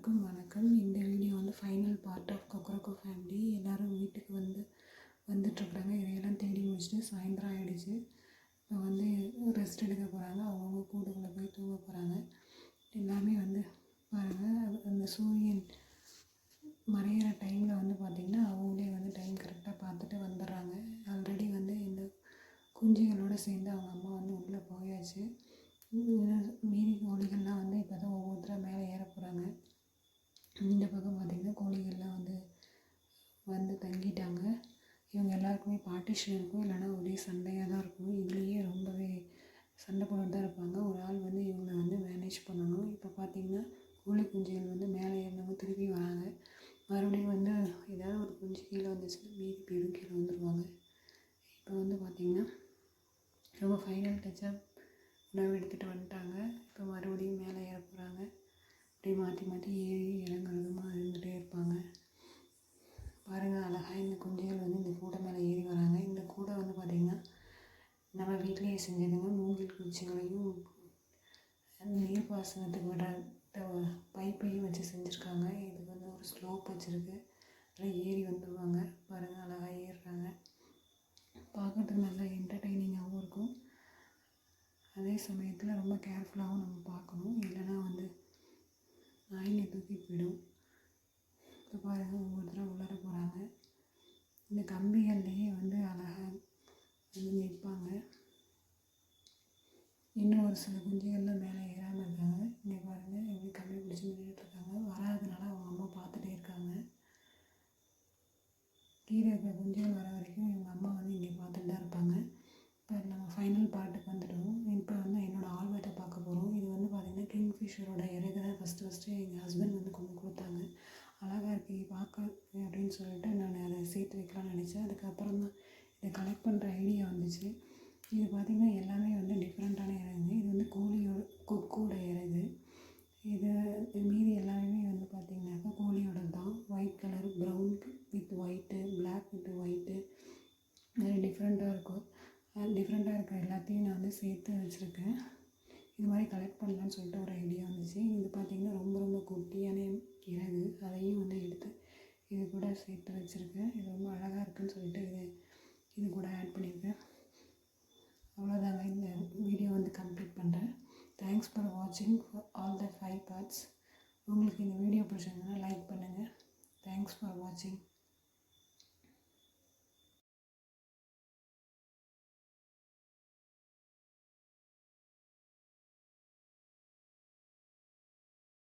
எல்லாருக்கும் வணக்கம். இந்த வீடியோ வந்து final part of Kokkarakko family. எல்லோரும் வீட்டுக்கு வந்துட்டுருக்குறாங்க. இதையெல்லாம் தேடி முடிச்சுட்டு சாயந்தரம் ஆகிடுச்சு. இப்போ வந்து ரெஸ்ட் எடுக்க போகிறாங்க. அவங்கவுங்க கூடுக்குள்ளே போய் தூங்க போகிறாங்க. எல்லாமே வந்து பாருங்கள், அந்த சூரியன் மறையிற டைமில் வந்து பார்த்திங்கன்னா அவங்களே வந்து டைம் கரெக்டாக பார்த்துட்டு வந்துடுறாங்க. ஆல்ரெடி வந்து இந்த குஞ்சுகளோடு சேர்ந்து அவங்க அம்மா வந்து உள்ளே போயாச்சு. மீதி கோழிகள்லாம் வந்து இப்போ தான் ஒவ்வொருத்தராக மேலே ஏற போகிறாங்க. இந்த பக்கம் பார்த்திங்கன்னா கோழிகள்லாம் வந்து தங்கிட்டாங்க. இவங்க எல்லாருக்குமே பார்ட்டிஷன் இருக்கும், இல்லைனா ஒரே சண்டையாக தான் இருக்கும். இதுலேயே ரொம்பவே சண்டை போட்டு தான் இருப்பாங்க. ஒரு ஆள் வந்து இவங்களை வந்து மேனேஜ் பண்ணணும். இப்போ பார்த்திங்கன்னா கோழி குஞ்சுகள் வந்து மேலே ஏறினவங்க திருப்பி வராங்க. மறுபடியும் வந்து ஏதாவது ஒரு குஞ்சு கீழே வந்துச்சுன்னா மீதி பேரும் கீழே வந்துடுவாங்க. இப்போ வந்து பார்த்திங்கன்னா ரொம்ப ஃபைனல் டச்சாக உணவு எடுத்துகிட்டு வந்துட்டாங்க. இப்போ மறுபடியும் மேலே ஏற போகிறாங்க. அப்படியே மாற்றி மாற்றி ஏறி இறங்குறதுமா இருந்துகிட்டே இருப்பாங்க. பாருங்கள், அழகாக இந்த குஞ்சுகள் வந்து இந்த கூடை மேலே ஏறி வராங்க. இந்த கூடை வந்து பார்த்திங்கன்னா நம்ம வீட்டிலேயே செஞ்சதுங்க. மூங்கில் குச்சிகளையும் நீர்ப்பாசனத்துக்கு விட பைப்பையும் வச்சு செஞ்சுருக்காங்க. இதுக்கு வந்து ஒரு ஸ்லோப் வச்சுருக்கு. அதில் ஏறி வந்துடுவாங்க. பாருங்கள், அழகாக ஏறுறாங்க. பார்க்குறதுக்கு நல்லா என்டர்டெய்னிங்காகவும் இருக்கும். அதே சமயத்தில் ரொம்ப கேர்ஃபுல்லாகவும் நம்ம பார்க்கணும், இல்லைனா வந்து நாயினை தூக்கி போயிடும். இப்போ பாருங்கள், ஒவ்வொருத்தராக உள்ளர போகிறாங்க. இந்த கம்பிகள்லேயே வந்து அழகாக வந்து நிற்பாங்க. இன்னும் ஒரு சில குஞ்சுகள்லாம் மேலே ஏறாமல் இருக்காங்க. இங்கே பாருங்கள், எப்படி கம்பி பிடிச்சி நின்றுட்டுருக்காங்க. வராதனால அவங்க அம்மா பார்த்துட்டே இருக்காங்க. கீழே இருக்கிற குஞ்சுகள் வர வரைக்கும் இவங்க அம்மா வந்து இங்கே பார்த்துட்டு தான் இருப்பாங்க. இப்போ நம்ம ஃபைனல் பார்ட்டுக்கு வந்துவிடுவோம். இப்போ வந்து என்னோடய ஆல்பத்தை பார்க்க போகிறோம். இது வந்து பார்த்திங்கன்னா கிங்ஃபிஷரோட இறகு தான் ஃபஸ்ட்டு எங்கள் ஹஸ்பண்ட் வந்து கொண்டு கொடுத்தாங்க. அழகாக இருக்குது பார்க்க அப்படின்னு சொல்லிட்டு நான் அதை சேர்த்து வைக்கலாம்னு நினச்சேன். அதுக்கப்புறம் தான் இதை கலெக்ட் பண்ணுற ஐடியா வந்துச்சு. இது பார்த்திங்கன்னா எல்லாமே வந்து டிஃப்ரெண்ட்டான இறகுங்க. இது வந்து கொக்கோட இறகு. இது மீதி எல்லாமே வந்து பார்த்திங்கனாக்கா கோழியோட தான். White colour, brown with white, black with white, நிறைய டிஃப்ரெண்ட்டாக இருக்கும். டிஃப்ரெண்ட்டாக இருக்கிற எல்லாத்தையும் நான் வந்து சேர்த்து வச்சுருக்கேன். இது மாதிரி கலெக்ட் பண்ணலான்னு சொல்லிட்டு ஒரு ஐடியா வந்துச்சு. இது பார்த்திங்கன்னா ரொம்ப ரொம்ப குட்டியான இறகு. அதையும் வந்து எடுத்து இது கூட சேர்த்து வச்சுருக்கேன். இது ரொம்ப அழகாக இருக்குதுன்னு சொல்லிட்டு இது கூட ஆட் பண்ணியிருக்கேன். அவ்வளோதாங்க, இந்த வீடியோ வந்து கம்ப்ளீட் பண்ணுறேன். தேங்க்ஸ் ஃபார் வாட்சிங் ஆல் த 5 பார்ட்ஸ். உங்களுக்கு இந்த வீடியோ பிடிச்சிருந்ததுன்னா லைக் பண்ணுங்கள். தேங்க்ஸ் ஃபார் வாட்சிங்.